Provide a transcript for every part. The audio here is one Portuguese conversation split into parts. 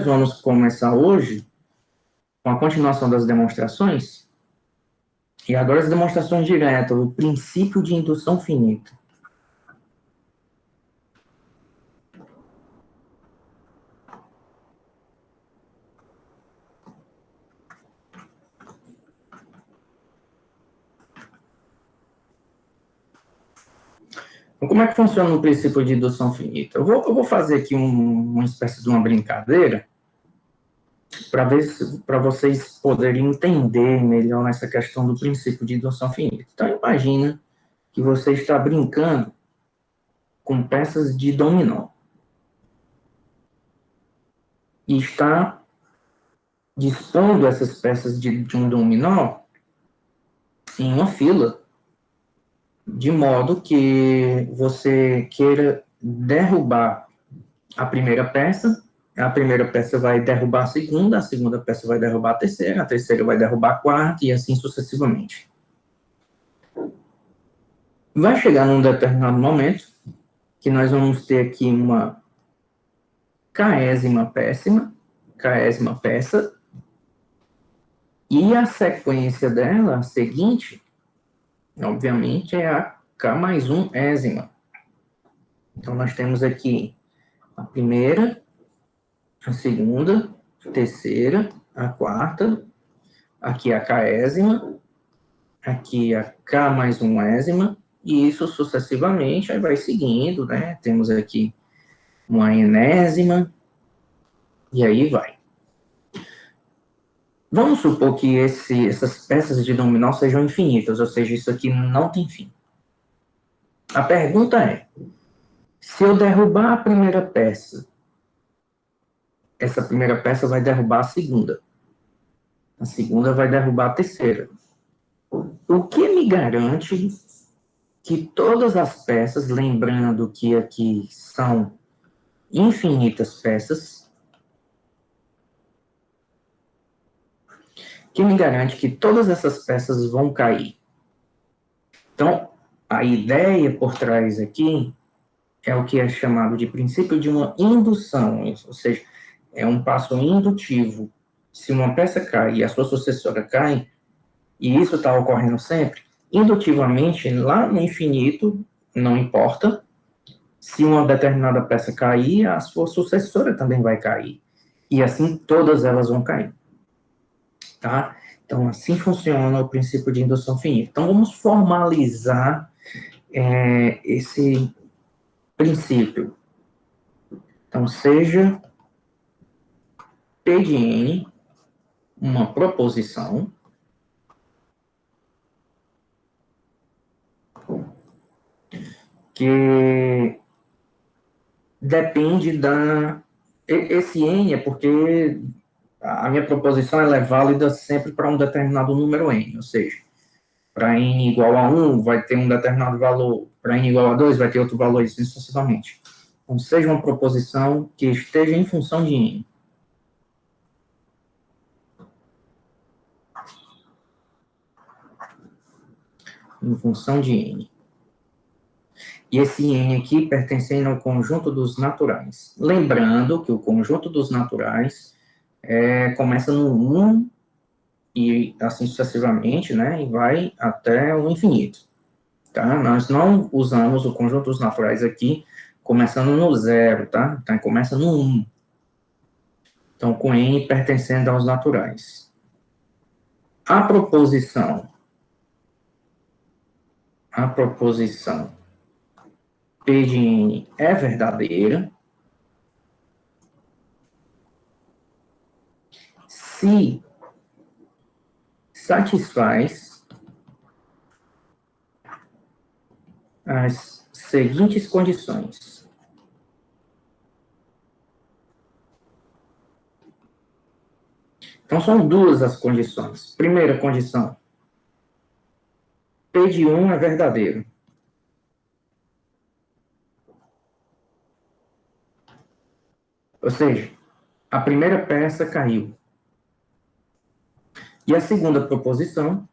nós vamos começar hoje com a continuação das demonstrações, e agora as demonstrações diretas, o princípio de indução finita. Então, como é que funciona o princípio de indução finita? Eu vou fazer aqui uma espécie de uma brincadeira para vocês poderem entender melhor essa questão do princípio de indução finita. Então, imagina que você está brincando com peças de dominó e está dispondo essas peças de um dominó em uma fila, de modo que você queira derrubar a primeira peça vai derrubar a segunda peça vai derrubar a terceira vai derrubar a quarta, e assim sucessivamente. Vai chegar num determinado momento que nós vamos ter aqui uma késima peça, e a sequência dela, a seguinte, obviamente, é a K mais 1 ésima. Então, nós temos aqui a primeira, a segunda, a terceira, a quarta, aqui a késima, aqui a K mais 1 ésima, e isso sucessivamente, aí vai seguindo, né? Temos aqui uma enésima, e aí vai. Vamos supor que essas peças de dominó sejam infinitas, ou seja, isso aqui não tem fim. A pergunta é, se eu derrubar a primeira peça, essa primeira peça vai derrubar a segunda vai derrubar a terceira. O que me garante que todas as peças, lembrando que aqui são infinitas peças, que me garante que todas essas peças vão cair? Então, a ideia por trás aqui é o que é chamado de princípio de uma indução, ou seja, é um passo indutivo. Se uma peça cai e a sua sucessora cai, e isso está ocorrendo sempre, indutivamente, lá no infinito, não importa, se uma determinada peça cair, a sua sucessora também vai cair. E assim todas elas vão cair. Tá? Então, assim funciona o princípio de indução finita. Então, vamos formalizar esse princípio. Então, seja P de N uma proposição que depende da... Esse N é porque a minha proposição ela é válida sempre para um determinado número N, ou seja, para N igual a 1 vai ter um determinado valor, para N igual a 2 vai ter outro valor, e assim sucessivamente. Então, seja uma proposição que esteja em função de N. Em função de N. E esse N aqui pertencendo ao conjunto dos naturais. Lembrando que o conjunto dos naturais começa no 1 e assim sucessivamente, né, e vai até o infinito. Tá? Nós não usamos o conjunto dos naturais aqui começando no 0, tá? Então, começa no 1. Então, com N pertencendo aos naturais. A proposição P de N é verdadeira se satisfaz as seguintes condições. Então, são duas as condições. Primeira condição, P de 1 é verdadeiro. Ou seja, a primeira peça caiu. E a segunda proposição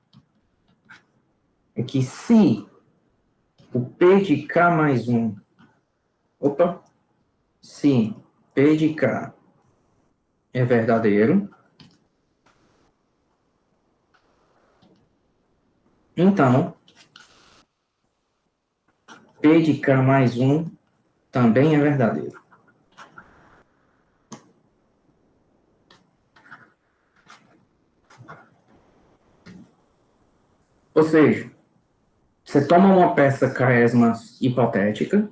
é que se o P de K mais 1, se P de K é verdadeiro. Então, P de K mais 1 também é verdadeiro. Ou seja, você toma uma peça quaresma hipotética,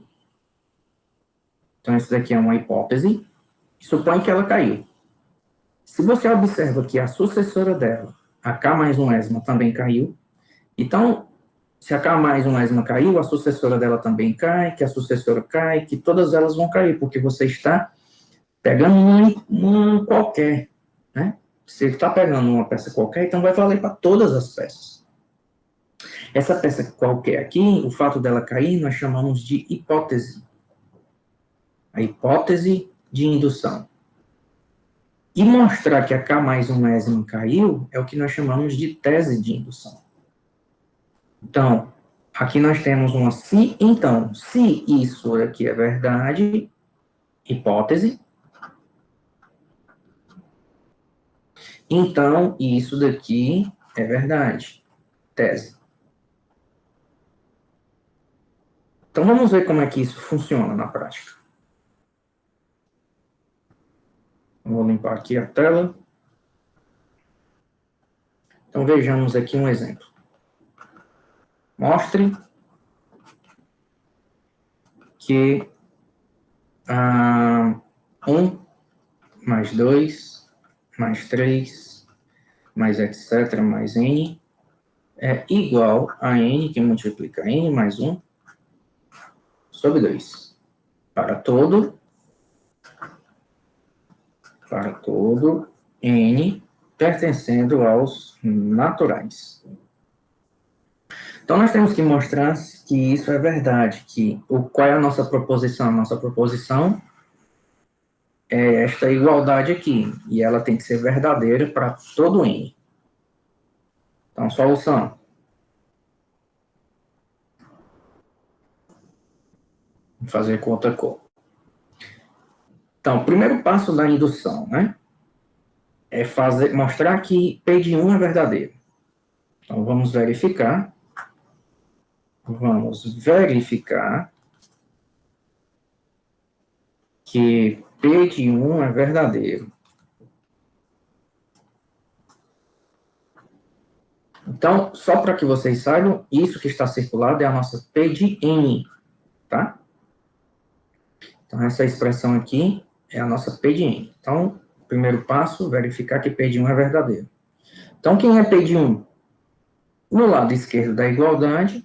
então isso daqui é uma hipótese, e supõe que ela caiu. Se você observa que a sucessora dela, a K mais 1 esma, também caiu, então, se a K mais 1 esma caiu, a sucessora dela também cai, que a sucessora cai, que todas elas vão cair, porque você está pegando um qualquer, né? Você está pegando uma peça qualquer, então vai valer para todas as peças. Essa peça qualquer aqui, o fato dela cair, nós chamamos de hipótese. A hipótese de indução. E mostrar que a K mais 1 esma caiu é o que nós chamamos de tese de indução. Então, aqui nós temos uma se, então, se isso aqui é verdade, hipótese, então isso daqui é verdade, tese. Então, vamos ver como é que isso funciona na prática. Vou limpar aqui a tela. Então, vejamos aqui um exemplo. Mostre que 1 mais 2 mais 3 mais etc. mais n é igual a n, que multiplica n mais 1 sobre 2. Para todo n pertencendo aos naturais. Então, nós temos que mostrar que isso é verdade, que qual é a nossa proposição? A nossa proposição é esta igualdade aqui, e ela tem que ser verdadeira para todo n. Então, solução. Vou fazer com outra cor. Então, o primeiro passo da indução, né? É mostrar que P de 1 é verdadeiro. Então, vamos verificar. Vamos verificar que P de 1 é verdadeiro. Então, só para que vocês saibam, isso que está circulado é a nossa P de N, tá? Então, essa expressão aqui é a nossa P de N. Então, primeiro passo, verificar que P de 1 é verdadeiro. Então, quem é P de 1? No lado esquerdo da igualdade,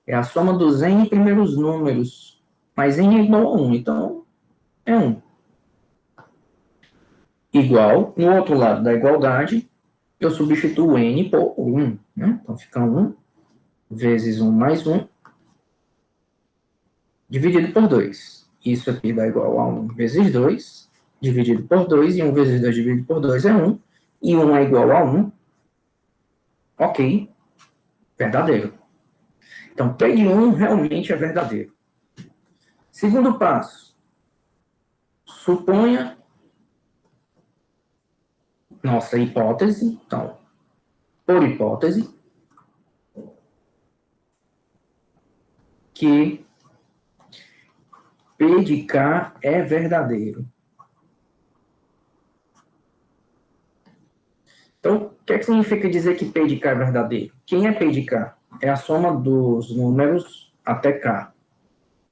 é a soma dos n primeiros números, mas n é igual a 1, então é 1. Igual, no outro lado da igualdade, eu substituo n por 1, né? Então fica 1 vezes 1 mais 1, dividido por 2. Isso aqui dá igual a 1 vezes 2, dividido por 2, e 1 vezes 2 dividido por 2 é 1, e 1 é igual a 1, ok, verdadeiro. Então, P de 1 realmente é verdadeiro. Segundo passo, suponha nossa hipótese, então, por hipótese, que P de K é verdadeiro. Então, o que é que significa dizer que P de K é verdadeiro? Quem é P de K? É a soma dos números até K.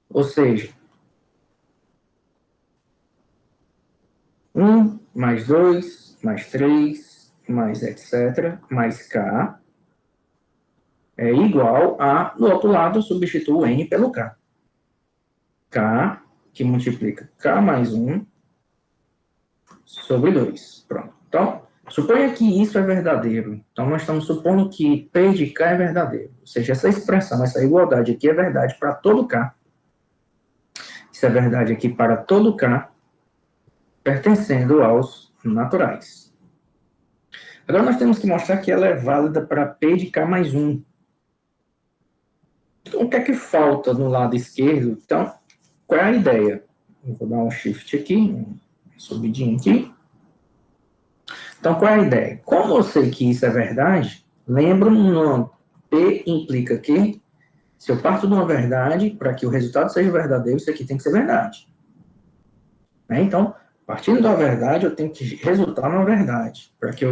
Ou seja, 1 mais 2 mais 3 mais etc. mais K é igual a, no outro lado, eu substituo N pelo K. K, que multiplica K mais 1 sobre 2. Pronto. Então, suponha que isso é verdadeiro. Então, nós estamos supondo que P de K é verdadeiro. Ou seja, essa expressão, essa igualdade aqui é verdade para todo K. Isso é verdade aqui para todo K, pertencendo aos naturais. Agora, nós temos que mostrar que ela é válida para P de K mais 1. Então, o que é que falta no lado esquerdo? Então, qual é a ideia? Eu vou dar um shift aqui, uma subidinha aqui. Então, qual é a ideia? Como eu sei que isso é verdade, lembra um nome. P implica que, se eu parto de uma verdade, para que o resultado seja verdadeiro, isso aqui tem que ser verdade. Né? Então, partindo da verdade, eu tenho que resultar numa verdade, para que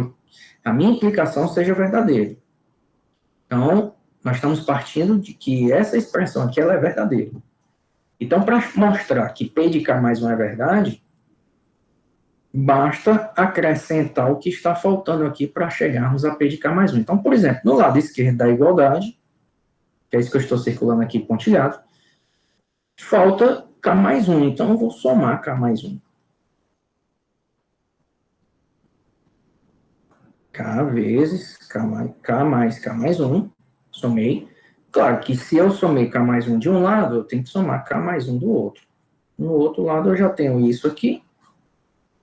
a minha implicação seja verdadeira. Então, nós estamos partindo de que essa expressão aqui ela é verdadeira. Então, para mostrar que P de K mais 1 é verdade, basta acrescentar o que está faltando aqui para chegarmos a P de K mais 1. Então, por exemplo, no lado esquerdo da igualdade, que é isso que eu estou circulando aqui pontilhado, falta K mais 1. Então, eu vou somar K mais 1. K vezes K mais K mais 1, somei. Claro que se eu somei K mais 1 de um lado, eu tenho que somar K mais 1 do outro. No outro lado, eu já tenho isso aqui,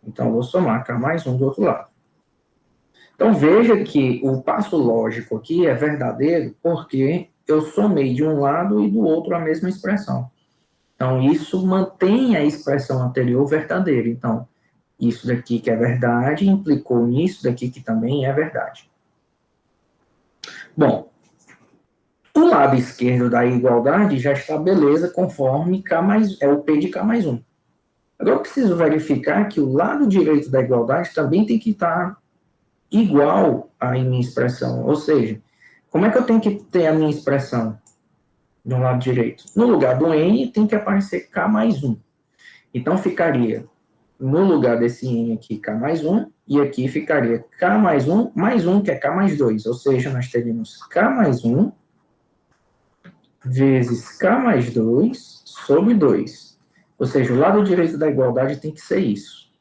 então eu vou somar K mais 1 do outro lado. Então, veja que o passo lógico aqui é verdadeiro, porque eu somei de um lado e do outro a mesma expressão. Então, isso mantém a expressão anterior verdadeira. Então, isso daqui que é verdade implicou nisso daqui que também é verdade. Bom, o lado esquerdo da igualdade já está beleza conforme K mais, é o P de K mais 1. Agora eu preciso verificar que o lado direito da igualdade também tem que estar igual à minha expressão. Ou seja, como é que eu tenho que ter a minha expressão do lado direito? No lugar do N tem que aparecer K mais 1. Então ficaria, no lugar desse N aqui, K mais 1, e aqui ficaria K mais 1, que é K mais 2. Ou seja, nós teríamos K mais 1 vezes K mais 2 sobre 2. Ou seja, o lado direito da igualdade tem que ser isso.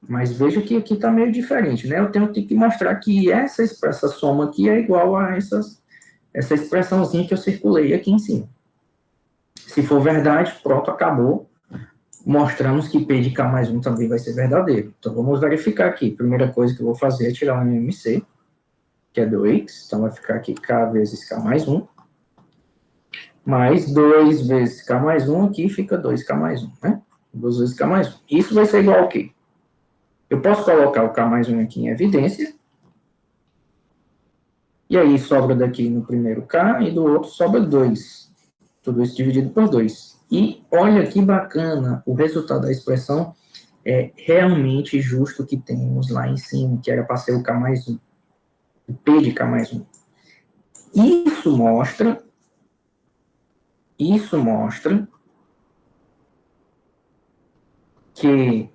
Mas veja que aqui está meio diferente, né? Eu tenho que mostrar que essa soma aqui é igual a essa expressãozinha que eu circulei aqui em cima. Se for verdade, pronto, acabou. Mostramos que P de K mais 1 também vai ser verdadeiro. Então, vamos verificar aqui. Primeira coisa que eu vou fazer é tirar o MMC, que é 2. Então, vai ficar aqui K vezes K mais 1. Mais 2 vezes K mais 1, aqui fica 2K mais 1, né? 2 vezes K mais 1. Isso vai ser igual ao quê? Eu posso colocar o K mais 1 aqui em evidência. E aí sobra daqui no primeiro K e do outro sobra 2. Tudo isso dividido por 2. E olha que bacana, o resultado da expressão é realmente justo que temos lá em cima, que era para ser o K mais 1. O P de K mais 1. Isso mostra que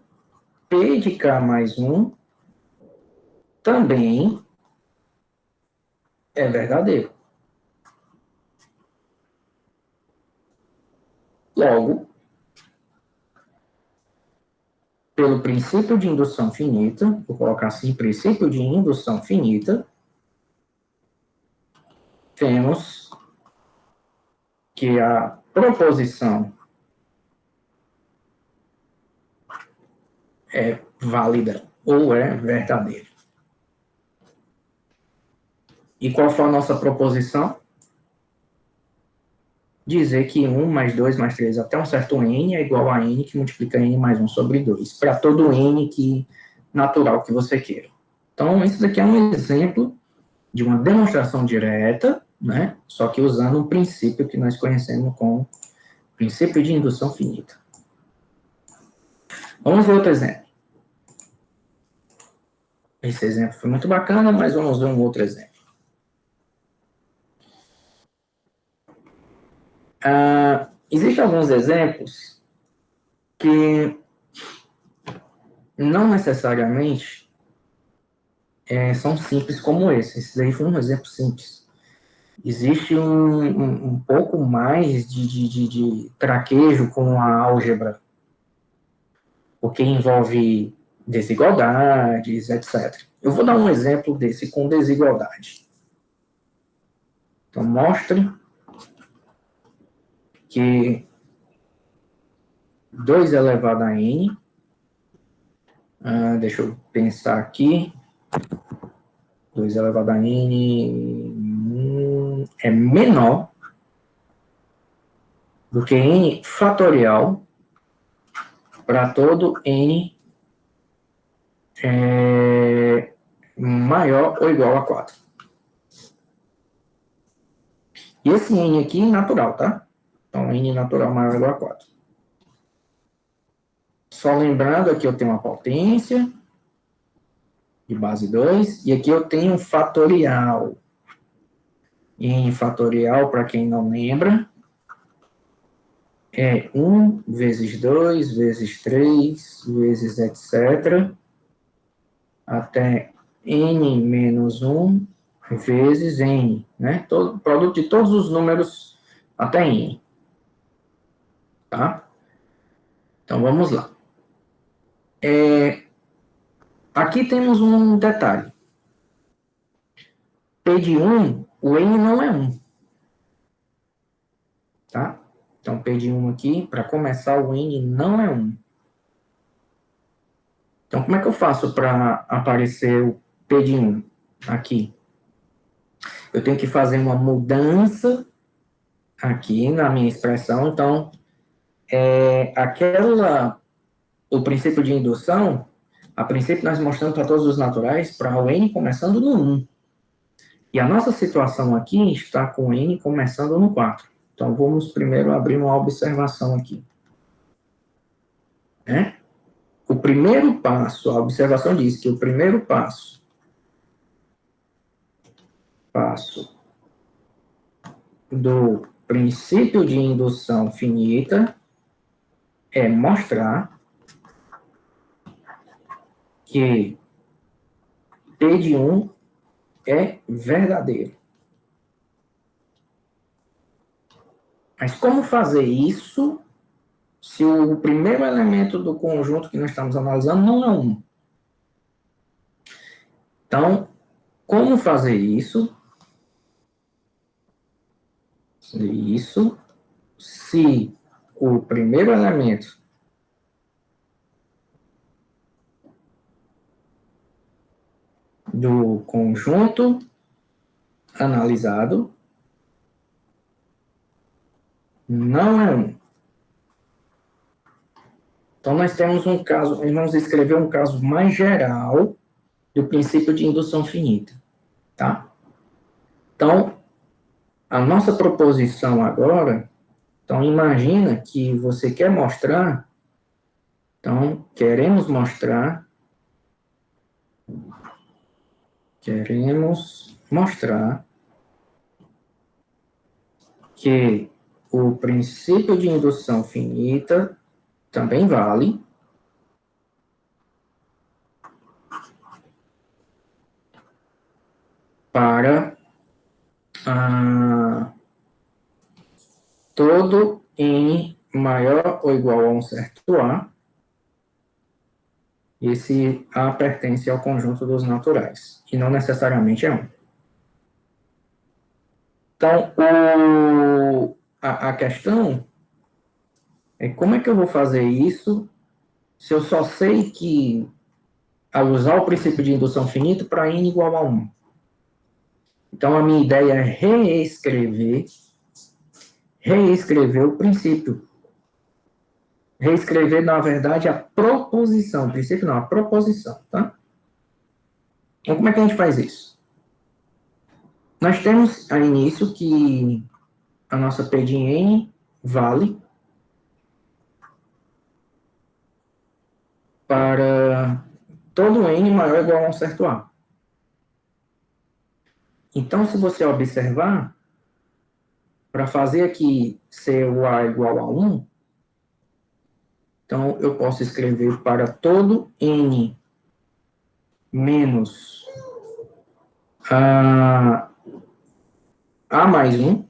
P de K mais 1 também é verdadeiro. Logo, pelo princípio de indução finita, vou colocar assim, princípio de indução finita, temos que a proposição é válida ou é verdadeira. E qual foi a nossa proposição? Dizer que 1 mais 2 mais 3 até um certo n é igual a n que multiplica n mais 1 sobre 2, para todo n natural que você queira. Então, isso daqui é um exemplo de uma demonstração direta, né? Só que usando um princípio que nós conhecemos como princípio de indução finita. Vamos ver outro exemplo. Esse exemplo foi muito bacana, mas vamos ver um outro exemplo. Existem alguns exemplos que não necessariamente são simples como esse. Esse daí foi um exemplo simples. Existe um pouco mais de traquejo com a álgebra, porque envolve desigualdades, etc. Eu vou dar um exemplo desse com desigualdade. Então, mostre que 2 elevado a n, deixa eu pensar aqui, 2 elevado a n é menor do que n fatorial para todo n maior ou igual a 4. E esse n aqui é natural, tá? Então, n natural maior ou igual a 4. Só lembrando, aqui eu tenho uma potência de base 2, e aqui eu tenho um fatorial. N fatorial, para quem não lembra, é 1 vezes 2 vezes 3 vezes etc. até n menos 1 vezes n, né? Todo, produto de todos os números até n. Tá? Então, vamos lá. Aqui temos um detalhe. P de 1, o n não é 1. Tá? Então, P de 1 aqui, para começar, o n não é 1. Então, como é que eu faço para aparecer o P de 1 aqui? Eu tenho que fazer uma mudança aqui na minha expressão. Então, o princípio de indução, a princípio nós mostramos para todos os naturais, para o n começando no 1. E a nossa situação aqui está com o n começando no 4. Então, vamos primeiro abrir uma observação aqui. Né? O primeiro passo, a observação diz que o primeiro passo do princípio de indução finita é mostrar que P de 1 é verdadeiro. Mas como fazer isso se o primeiro elemento do conjunto que nós estamos analisando não é 1? Então, como fazer isso? Se o primeiro elemento do conjunto analisado não é 1. Então, nós temos um caso, nós vamos escrever um caso mais geral do princípio de indução finita, tá? Então, a nossa proposição agora, então imagina que você quer mostrar, então, queremos mostrar que o princípio de indução finita também vale para todo n maior ou igual a um certo A, e esse A pertence ao conjunto dos naturais, e não necessariamente é 1. Então, a questão é como é que eu vou fazer isso se eu só sei que, ao usar o princípio de indução finita, para n igual a 1. Então, a minha ideia é reescrever o princípio. Reescrever, na verdade, a proposição. O princípio não, a proposição, tá? Então, como é que a gente faz isso? Nós temos a início que a nossa P de n vale para todo n maior ou igual a um certo A. Então, se você observar, para fazer aqui ser o A igual a 1, então eu posso escrever para todo n menos A mais 1,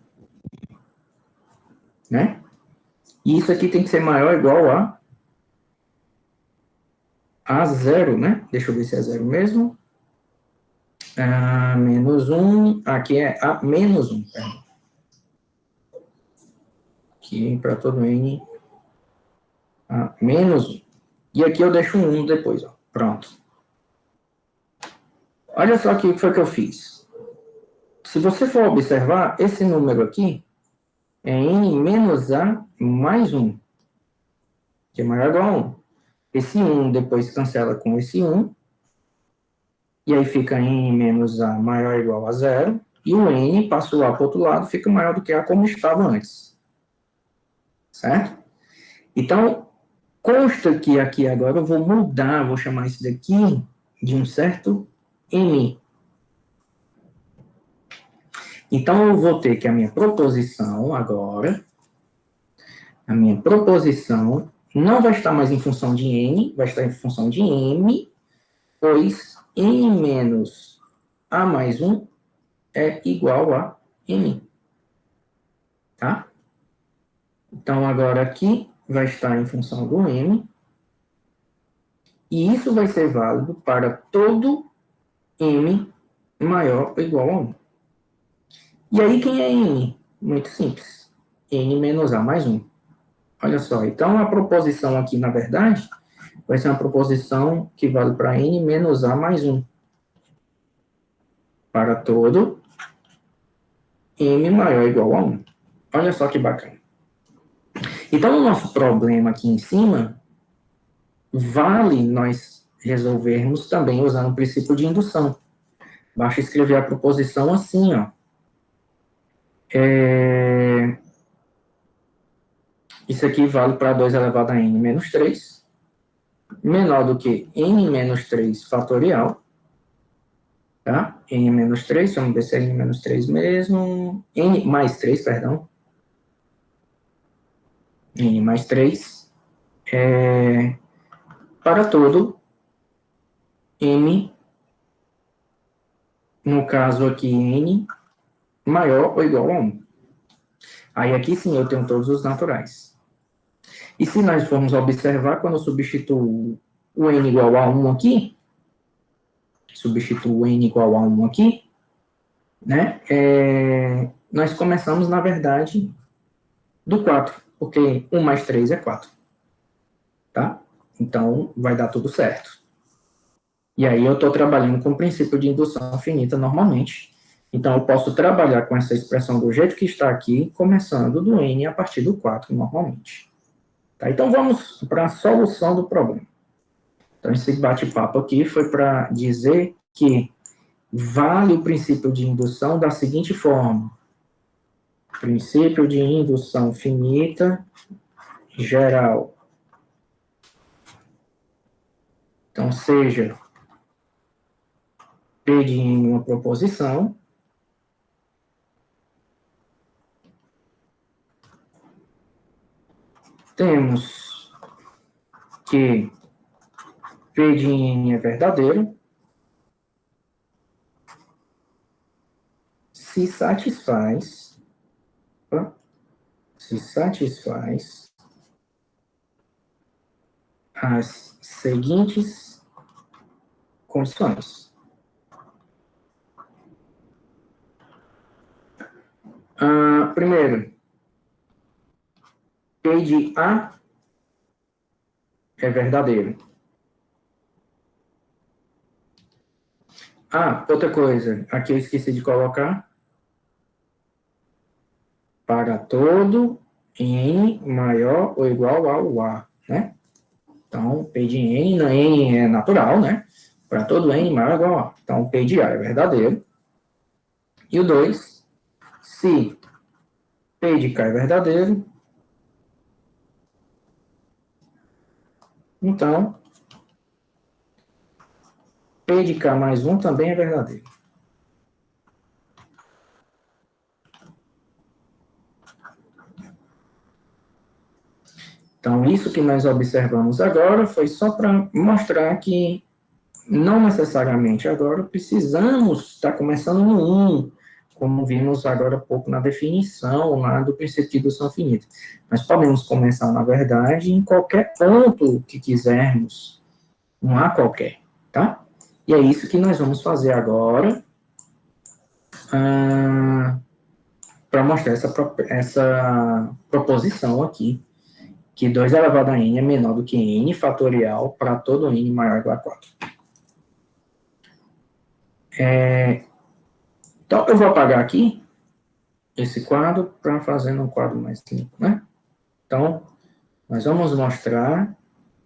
né? E isso aqui tem que ser maior ou igual a 0, né? Deixa eu ver se é 0 mesmo. Menos 1, aqui é A menos 1, perdão. Aqui para todo n, A menos 1. E aqui eu deixo um 1 depois, ó. Pronto. Olha só o que foi que eu fiz. Se você for observar, esse número aqui é n menos A mais 1, que é maior ou igual a 1. Esse 1 depois cancela com esse 1, E aí fica n menos a maior ou igual a zero. E o n passa a para o outro lado, fica maior do que a como estava antes. Certo? Então, consta que aqui agora eu vou mudar, vou chamar isso daqui de um certo m. Então, eu vou ter que a minha proposição agora, a minha proposição não vai estar mais em função de n, vai estar em função de m, pois n menos a mais 1 é igual a m. Tá? Então, agora aqui vai estar em função do m, e isso vai ser válido para todo m maior ou igual a 1. E aí, quem é n? Muito simples. N menos a mais 1. Olha só, então a proposição aqui, na verdade, vai ser uma proposição que vale para n menos a mais 1. Para todo m maior ou igual a 1. Olha só que bacana. Então, o nosso problema aqui em cima, vale nós resolvermos também usando o princípio de indução. Basta escrever a proposição assim, ó. Isso aqui vale para 2 elevado a n menos 3, menor do que n menos 3 fatorial, tá? N menos 3, vamos ver se é n menos 3 mesmo, n mais 3, perdão, n mais 3, para todo m, no caso aqui, n maior ou igual a 1. Aí aqui sim eu tenho todos os naturais. E se nós formos observar, quando eu substituo o n igual a 1 aqui, substituo o n igual a 1 aqui, né, nós começamos, na verdade, do 4, porque 1 mais 3 é 4. Tá? Então, vai dar tudo certo. E aí eu estou trabalhando com o princípio de indução finita normalmente. Então, eu posso trabalhar com essa expressão do jeito que está aqui, começando do n a partir do 4 normalmente. Tá? Então, vamos para a solução do problema. Então, esse bate-papo aqui foi para dizer que vale o princípio de indução da seguinte forma. Princípio de indução finita geral. Então, seja P de n uma proposição, temos que P de n é verdadeiro, se satisfaz as seguintes condições. Primeiro, P de A é verdadeiro. Outra coisa, aqui eu esqueci de colocar. Para todo n maior ou igual ao A, né? Então, P de n é natural, né? Para todo n maior ou igual a A. Então, P de A é verdadeiro. E o 2, se P de K é verdadeiro, então, P de K mais 1 também é verdadeiro. Então, isso que nós observamos agora foi só para mostrar que não necessariamente agora precisamos estar começando no 1, como vimos agora há pouco na definição lá do princípio de indução finita. Nós podemos começar, na verdade, em qualquer ponto que quisermos, não há qualquer, tá? E é isso que nós vamos fazer agora, para mostrar essa proposição aqui, que 2 elevado a n é menor do que n fatorial para todo n maior ou igual a 4. Então, eu vou apagar aqui esse quadro para fazer um quadro mais limpo, né? Então, nós vamos mostrar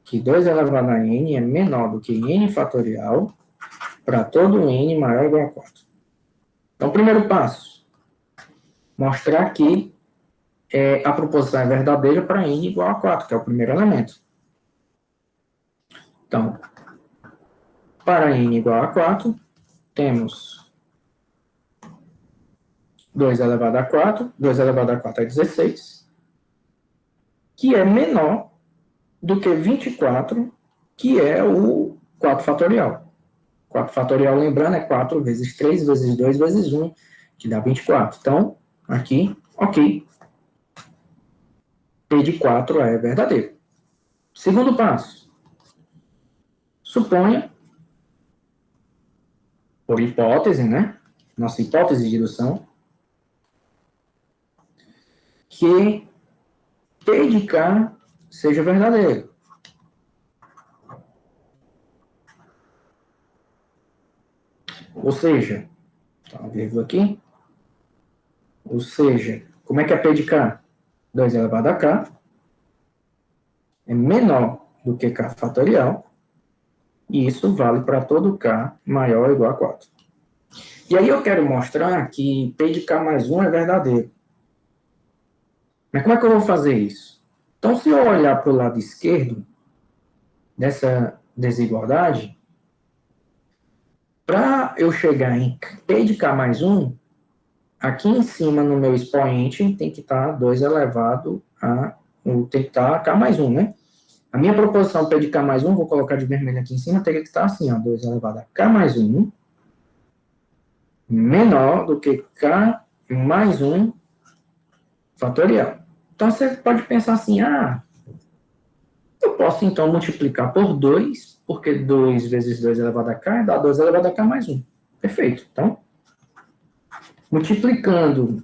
que 2 elevado a n é menor do que n fatorial para todo n maior ou igual a 4. Então, primeiro passo, mostrar que a proposição é verdadeira para n igual a 4, que é o primeiro elemento. Então, para n igual a 4, temos 2 elevado a 4, 2 elevado a 4 é 16, que é menor do que 24, que é o 4 fatorial. 4 fatorial, lembrando, é 4 vezes 3 vezes 2 vezes 1, que dá 24. Então, aqui, ok. P de 4 é verdadeiro. Segundo passo. Suponha, por hipótese, né? Nossa hipótese de indução, que P de K seja verdadeiro. Ou seja, tá uma vírgula aqui. Ou seja, como é que é P de K? 2 elevado a K é menor do que K fatorial, e isso vale para todo K maior ou igual a 4. E aí eu quero mostrar que P de K mais 1 é verdadeiro. Mas como é que eu vou fazer isso? Então, se eu olhar para o lado esquerdo dessa desigualdade, para eu chegar em P de K mais 1, aqui em cima no meu expoente tem que estar 2 elevado a... tem que estar K mais 1, né? A minha proposição P de K mais 1, vou colocar de vermelho aqui em cima, teria que estar assim, ó, 2 elevado a K mais 1, menor do que K mais 1 fatorial. Então, você pode pensar assim, eu posso, então, multiplicar por 2, porque 2 vezes 2 elevado a K dá 2 elevado a K mais 1. Perfeito. Então, multiplicando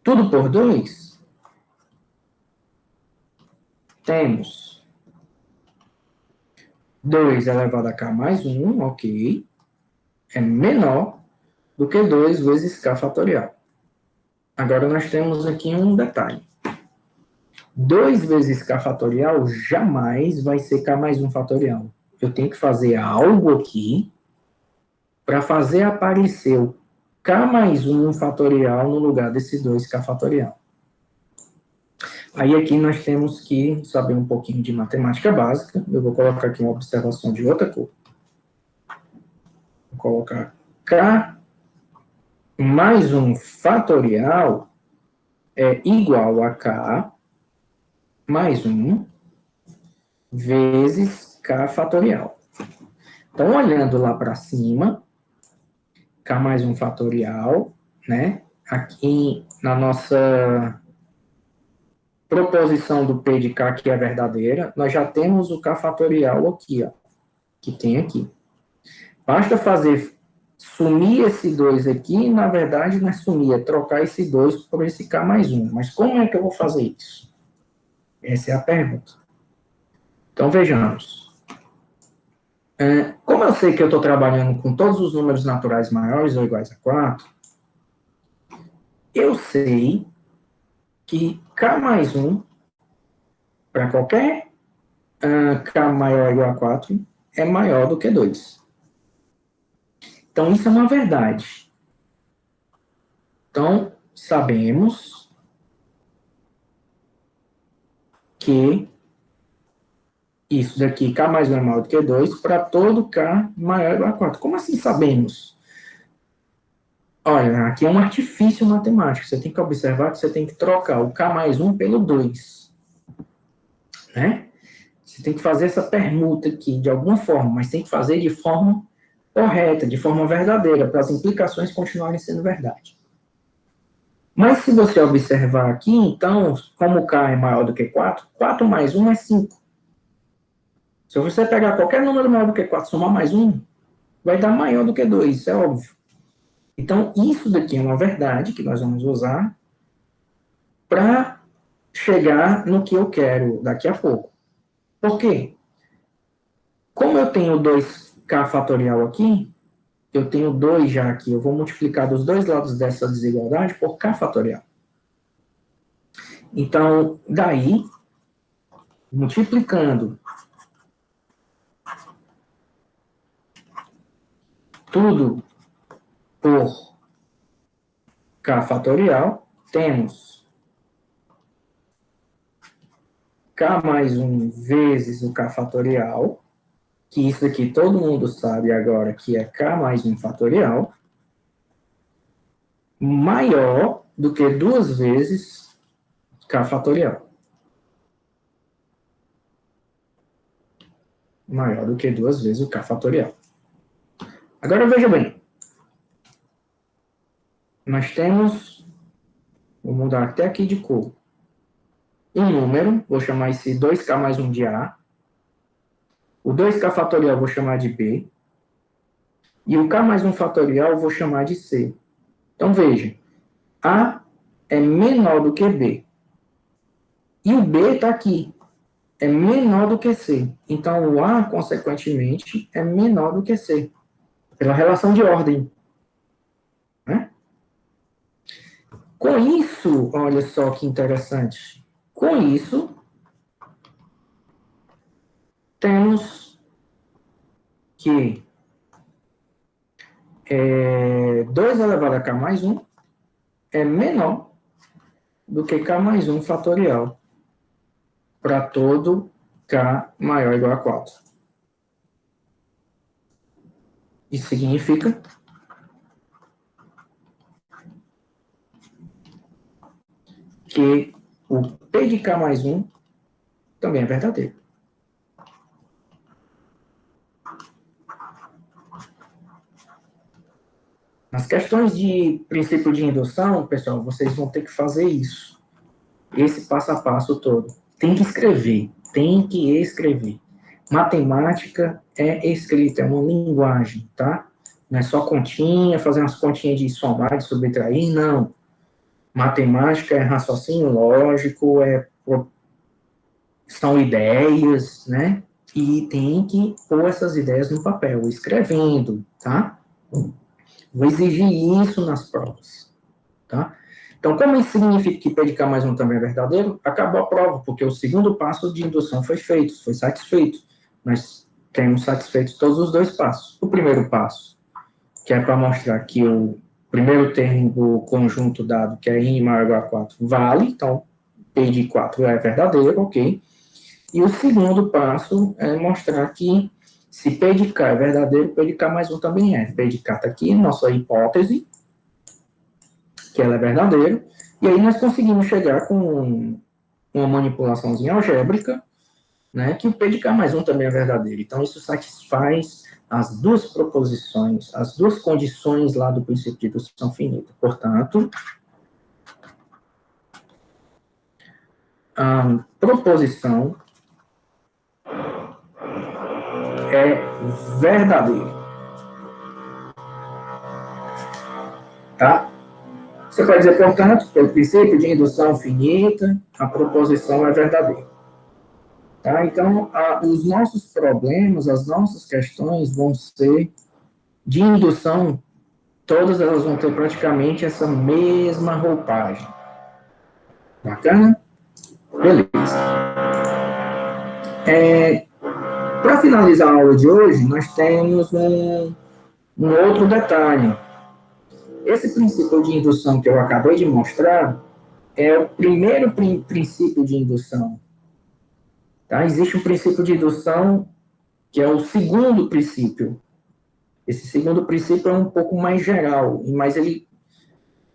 tudo por 2, temos 2 elevado a K mais 1, ok, é menor do que 2 vezes K fatorial. Agora, nós temos aqui um detalhe. 2 vezes K fatorial jamais vai ser K mais 1 fatorial. Eu tenho que fazer algo aqui para fazer aparecer o K mais 1 fatorial no lugar desse 2K fatorial. Aí aqui nós temos que saber um pouquinho de matemática básica. Eu vou colocar aqui uma observação de outra cor. Vou colocar K mais 1 fatorial é igual a K mais 1 vezes K fatorial. Então, olhando lá para cima, K mais 1 fatorial, né? Aqui na nossa proposição do P de K, que é verdadeira, nós já temos o K fatorial aqui, ó, que tem aqui. Basta fazer sumir esse 2 aqui, na verdade não é sumir, é trocar esse 2 por esse K mais 1. Mas como é que eu vou fazer isso? Essa é a pergunta. Então, vejamos. Como eu sei que eu estou trabalhando com todos os números naturais maiores ou iguais a 4, eu sei que K mais 1, para qualquer K maior ou igual a 4, é maior do que 2. Então, isso é uma verdade. Então, sabemos que isso daqui, K mais 1 é maior do que 2, para todo K maior ou igual a 4. Como assim sabemos? Olha, aqui é um artifício matemático. Você tem que observar que você tem que trocar o K mais 1 pelo 2. Né? Você tem que fazer essa permuta aqui de alguma forma, mas tem que fazer de forma correta, de forma verdadeira, para as implicações continuarem sendo verdade. Mas se você observar aqui, então, como K é maior do que 4, 4 mais 1 é 5. Se você pegar qualquer número maior do que 4, somar mais 1, vai dar maior do que 2, isso é óbvio. Então, isso daqui é uma verdade que nós vamos usar para chegar no que eu quero daqui a pouco. Por quê? Como eu tenho 2K fatorial aqui, eu tenho 2 já aqui, eu vou multiplicar dos dois lados dessa desigualdade por K fatorial. Então, daí, multiplicando tudo por k fatorial, temos k mais 1 vezes o k fatorial, que isso aqui todo mundo sabe agora que é k mais 1 fatorial, maior do que 2 vezes k fatorial. Maior do que 2 vezes o k fatorial. Agora veja bem. Nós temos, vou mudar até aqui de cor, um número, vou chamar esse 2k mais 1 de A. O 2k fatorial vou chamar de B. E o k mais 1 fatorial eu vou chamar de C. Então, veja. A é menor do que B. E o B está aqui. É menor do que C. Então, o A, consequentemente, é menor do que C. Pela relação de ordem. Né? Com isso, olha só que interessante. Com isso, temos que 2 elevado a k mais 1 é menor do que k mais 1 fatorial para todo k maior ou igual a 4. Isso significa que o P de k mais 1 também é verdadeiro. Nas questões de princípio de indução, pessoal, vocês vão ter que fazer isso. Esse passo a passo todo. Tem que escrever. Tem que escrever. Matemática é escrita, é uma linguagem, tá? Não é só continha, fazer umas continhas de somar, de subtrair, não. Matemática é raciocínio lógico, são ideias, né? E tem que pôr essas ideias no papel, escrevendo, tá? Vou exigir isso nas provas, tá? Então, como isso significa que P de K mais 1 também é verdadeiro, acabou a prova, porque o segundo passo de indução foi feito, foi satisfeito. Nós temos satisfeitos todos os 2 passos. O primeiro passo, que é para mostrar que o primeiro termo do conjunto dado, que é n maior ou igual a 4, vale, então P de 4 é verdadeiro, ok? E o segundo passo é mostrar que se P de K é verdadeiro, P de K mais 1 também é. P de K está aqui, nossa hipótese, que ela é verdadeira, e aí nós conseguimos chegar com uma manipulaçãozinha algébrica, né, que o P de K mais 1 também é verdadeiro. Então, isso satisfaz as 2 proposições, as 2 condições lá do princípio de indução finita. Portanto, a proposição é verdadeira. Tá? Você pode dizer, portanto, pelo princípio de indução finita, a proposição é verdadeira. Tá? Então, os nossos problemas, as nossas questões vão ser de indução, todas elas vão ter praticamente essa mesma roupagem. Bacana? Beleza. Para finalizar a aula de hoje, nós temos um outro detalhe. Esse princípio de indução que eu acabei de mostrar é o primeiro princípio de indução. Tá? Existe um princípio de indução que é o segundo princípio. Esse segundo princípio é um pouco mais geral, mas ele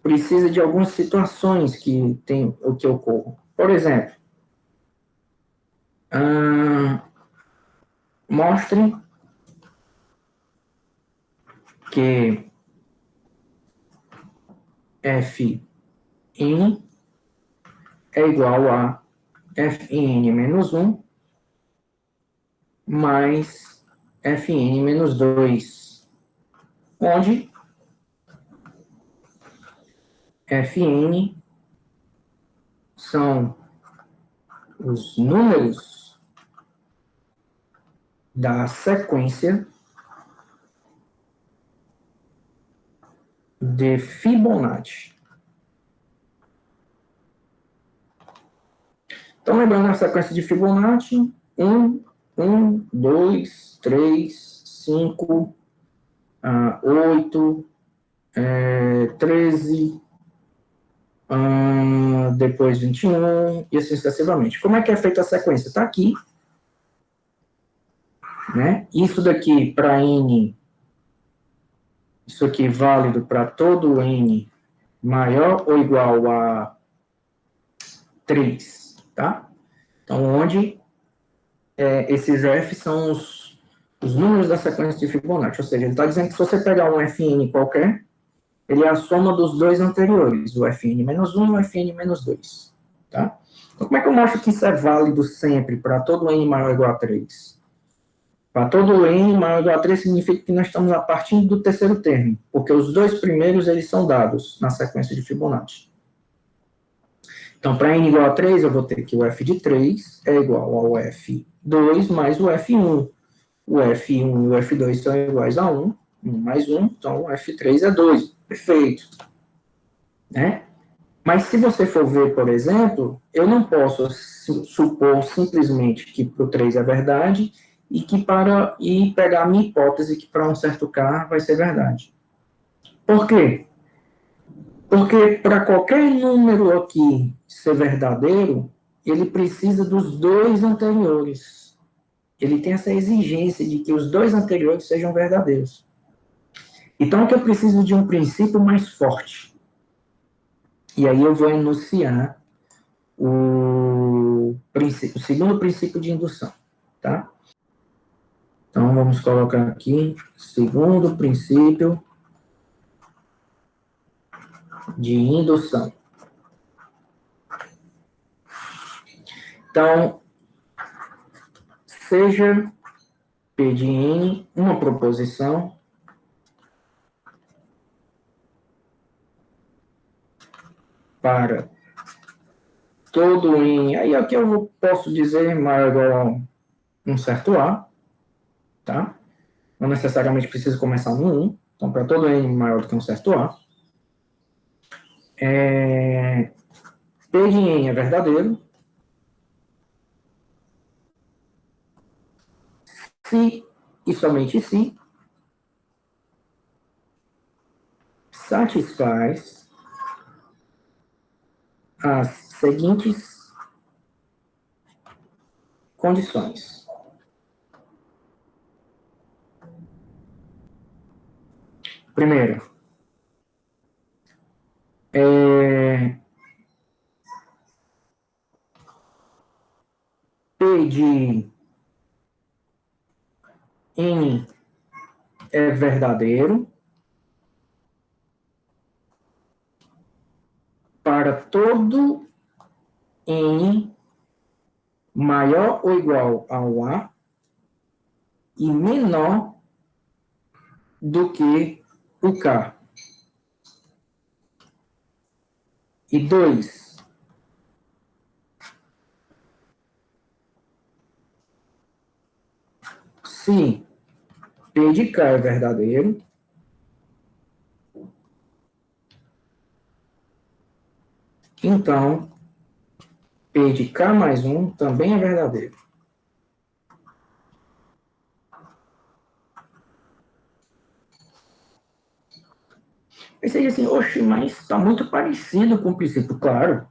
precisa de algumas situações que ocorram. Por exemplo, mostre que Fn é igual a Fn menos 1 mais Fn menos 2, onde Fn são os números da sequência de Fibonacci. Então, lembrando a sequência de Fibonacci, 1, 2, 3, 5, 8, 13, depois 21, e assim sucessivamente. Como é que é feita a sequência? Está aqui, né? Isso daqui para N, isso aqui válido para todo N maior ou igual a 3, tá? Então, onde esses F são os números da sequência de Fibonacci, ou seja, ele está dizendo que se você pegar um Fn qualquer, ele é a soma dos dois anteriores, o Fn-1 e o Fn-2, tá? Então, como é que eu mostro que isso é válido sempre para todo N maior ou igual a 3? Para todo N maior ou igual a 3 significa que nós estamos a partir do terceiro termo, porque os dois primeiros eles são dados na sequência de Fibonacci. Então, para N igual a 3, eu vou ter que o F de 3 é igual ao F2 mais o F1. O F1 e o F2 são iguais a 1, 1 mais 1, então o F3 é 2. Perfeito. Né? Mas se você for ver, por exemplo, eu não posso supor simplesmente que para o 3 é verdade e pegar a minha hipótese que para um certo K vai ser verdade. Por quê? Porque para qualquer número aqui ser verdadeiro, ele precisa dos dois anteriores. Ele tem essa exigência de que os dois anteriores sejam verdadeiros. Então, que eu preciso de um princípio mais forte. E aí eu vou enunciar o segundo princípio de indução, tá? Então, vamos colocar aqui, segundo princípio de indução. Então, seja P de N uma proposição para todo N, aí aqui eu posso dizer maior ou igual a um certo A, tá? Não necessariamente precisa começar no 1, então para todo N maior do que um certo A, P de N é verdadeiro, se e somente se satisfaz as seguintes condições. Primeiro, P de N é verdadeiro para todo N maior ou igual ao A e menor do que o K. E 2, se P de K é verdadeiro, então P de K mais 1 também é verdadeiro. Pensei assim, oxe, mas está muito parecido com o princípio. Claro,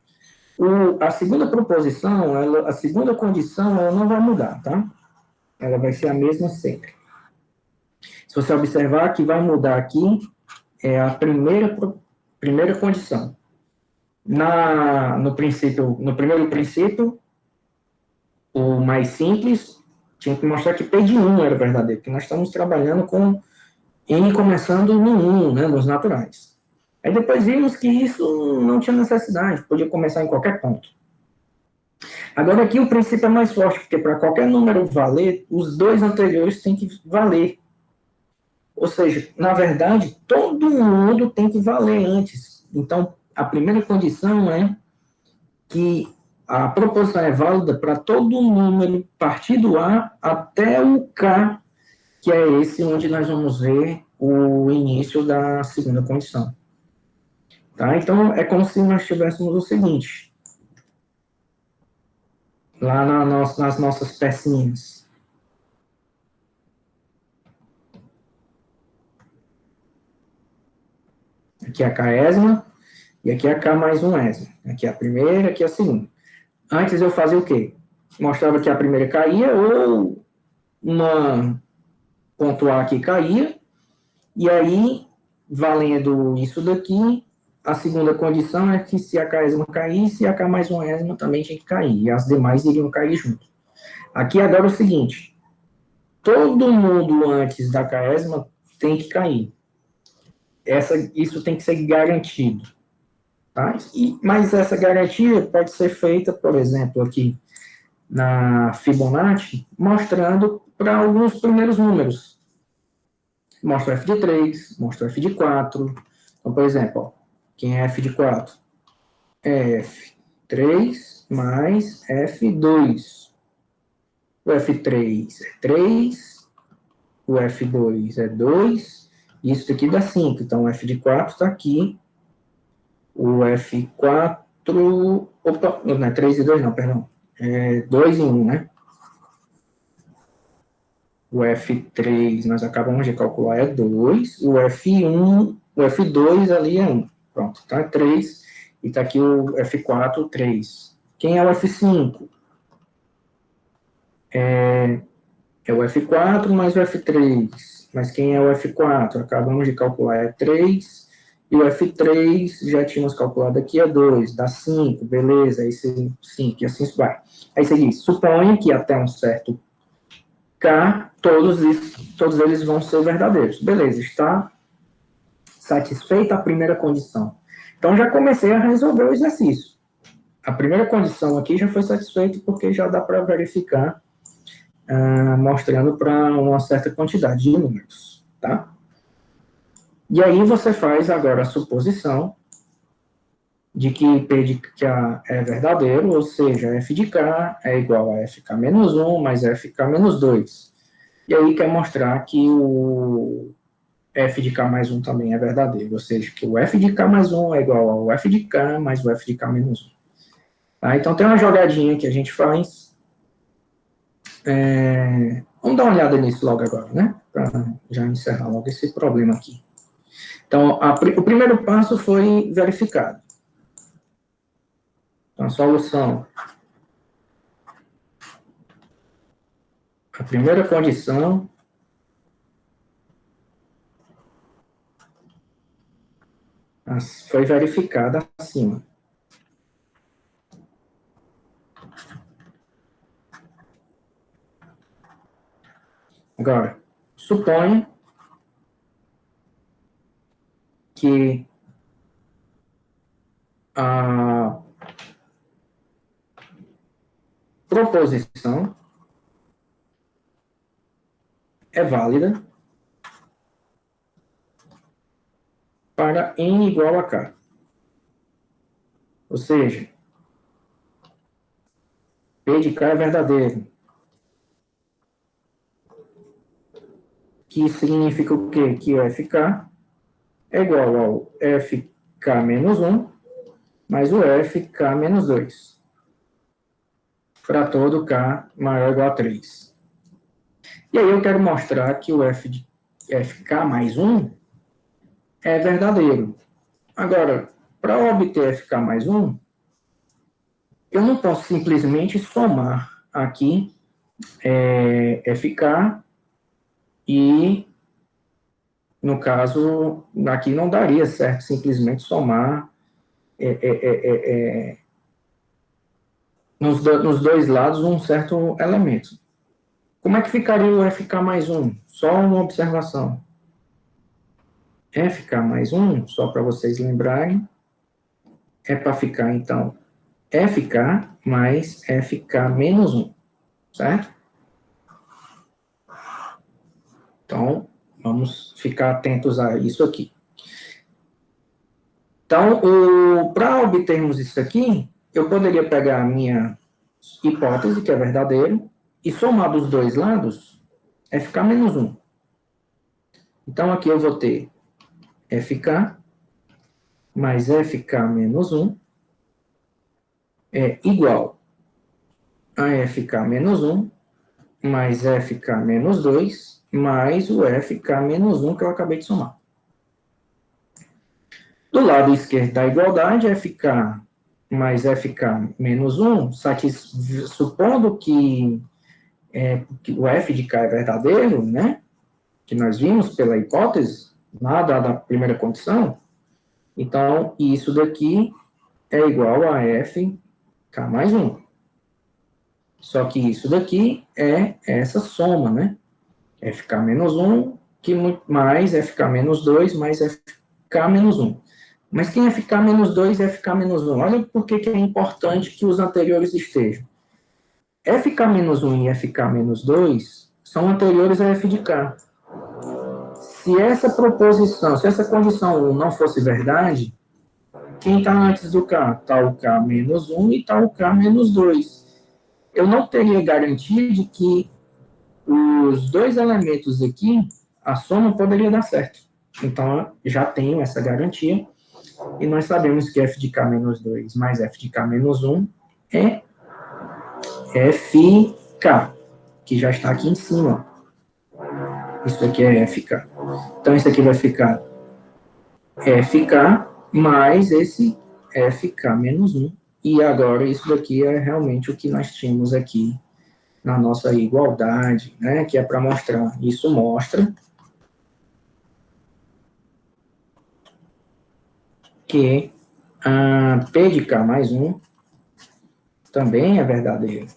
a segunda proposição, a segunda condição, ela não vai mudar, tá? Ela vai ser a mesma sempre. Se você observar que vai mudar aqui, é a primeira condição. No primeiro princípio, o mais simples, tinha que mostrar que P de 1 era verdadeiro, porque nós estamos trabalhando com N começando no 1, né, nos naturais. Aí depois vimos que isso não tinha necessidade, podia começar em qualquer ponto. Agora aqui o princípio é mais forte, porque para qualquer número valer, os dois anteriores têm que valer. Ou seja, na verdade, todo mundo tem que valer antes. Então, a primeira condição é que a proposição é válida para todo número, partir do A até o K, que é esse onde nós vamos ver o início da segunda condição. Tá? Então, é como se nós tivéssemos o seguinte, lá nas nossas pecinhas. Aqui é a Késima, e aqui é a K mais 1ésima. Aqui é a primeira, aqui é a segunda. Antes eu fazia o quê? Mostrava que a primeira caía, ou uma pontuar aqui caía, e aí, valendo isso daqui, a segunda condição é que se a Késima caísse, a K mais 1ésima também tinha que cair, e as demais iriam cair junto. Aqui agora é o seguinte, todo mundo antes da Késima tem que cair. Isso tem que ser garantido. Tá? Mas essa garantia pode ser feita, por exemplo, aqui na Fibonacci, mostrando para alguns primeiros números. Mostra o f de 3, mostra o f de 4. Então, por exemplo, ó, quem é f de 4? É f3 mais f2. O f3 é 3, o f2 é 2, e isso daqui dá 5. Então, o f de 4 está aqui. O F4, opa, não é 3 e 2 não, perdão, é 2 e 1, né? O F3 nós acabamos de calcular é 2, o F1, o F2 ali é 1, pronto, tá 3, e tá aqui o F4, 3. Quem é o F5? É o F4 mais o F3, mas quem é o F4? Acabamos de calcular é 3, e o F3, já tínhamos calculado aqui, é 2, dá 5, beleza, aí 5, e assim vai. Aí você diz, suponha que até um certo K, todos eles vão ser verdadeiros. Beleza, está satisfeita a primeira condição. Então, já comecei a resolver o exercício. A primeira condição aqui já foi satisfeita porque já dá para verificar, mostrando para uma certa quantidade de números, tá? E aí você faz agora a suposição de que P de K é verdadeiro, ou seja, F de K é igual a FK menos 1 mais FK menos 2. E aí quer mostrar que o F de K mais 1 também é verdadeiro, ou seja, que o F de K mais 1 é igual ao F de K mais o F de K menos 1. Tá? Então tem uma jogadinha que a gente faz. Vamos dar uma olhada nisso logo agora, né? Para já encerrar logo esse problema aqui. Então, o primeiro passo foi verificado. Então, a solução. A primeira condição foi verificada acima. Agora, suponha que a proposição é válida para n igual a k. Ou seja, P de k é verdadeiro. Que significa o quê? Que FK é igual ao FK menos 1 mais o FK menos 2. Para todo k maior ou igual a 3. E aí eu quero mostrar que o F de FK mais 1 é verdadeiro. Agora, para obter FK mais 1, eu não posso simplesmente somar aqui FK e, no caso, aqui não daria certo simplesmente somar nos dois lados um certo elemento. Como é que ficaria o FK mais 1? Só uma observação. FK mais 1, só para vocês lembrarem, é para ficar, então, FK mais FK menos 1, certo? Então, vamos ficar atentos a isso aqui. Então, para obtermos isso aqui, eu poderia pegar a minha hipótese, que é verdadeiro, e somar dos dois lados, FK menos 1. Então, aqui eu vou ter FK mais FK menos 1 é igual a FK menos 1 mais FK menos 2 mais o FK menos 1 que eu acabei de somar. Do lado esquerdo da igualdade, FK mais FK menos 1, supondo que o f de k é verdadeiro, né? Que nós vimos pela hipótese, lá da primeira condição, então isso daqui é igual a fk mais 1. Só que isso daqui é essa soma, né? Fk menos 1 mais Fk menos 2 mais Fk menos 1. Mas quem é Fk menos 2 e Fk menos 1? Olha por que é importante que os anteriores estejam. Fk menos 1 e Fk menos 2 são anteriores a f de k. Se essa proposição, se essa condição 1 não fosse verdade, quem está antes do k? Está o k menos 1 e está o k menos 2. Eu não teria garantia de que os dois elementos aqui, a soma poderia dar certo. Então, já tenho essa garantia. E nós sabemos que f de k menos 2 mais f de k menos 1 é fk, que já está aqui em cima. Isso aqui é fk. Então, isso aqui vai ficar fk mais esse fk menos 1. E agora, isso daqui é realmente o que nós tínhamos aqui na nossa igualdade, né, que é para mostrar. Isso mostra que P de K mais 1 também é verdadeiro.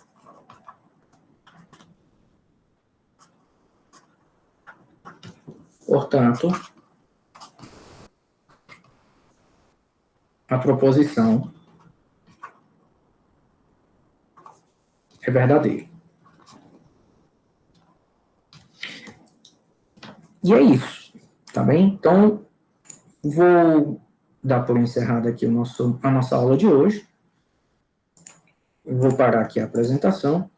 Portanto, a proposição é verdadeira. E é isso, tá bem? Então, vou dar por encerrada aqui a nossa aula de hoje. Vou parar aqui a apresentação.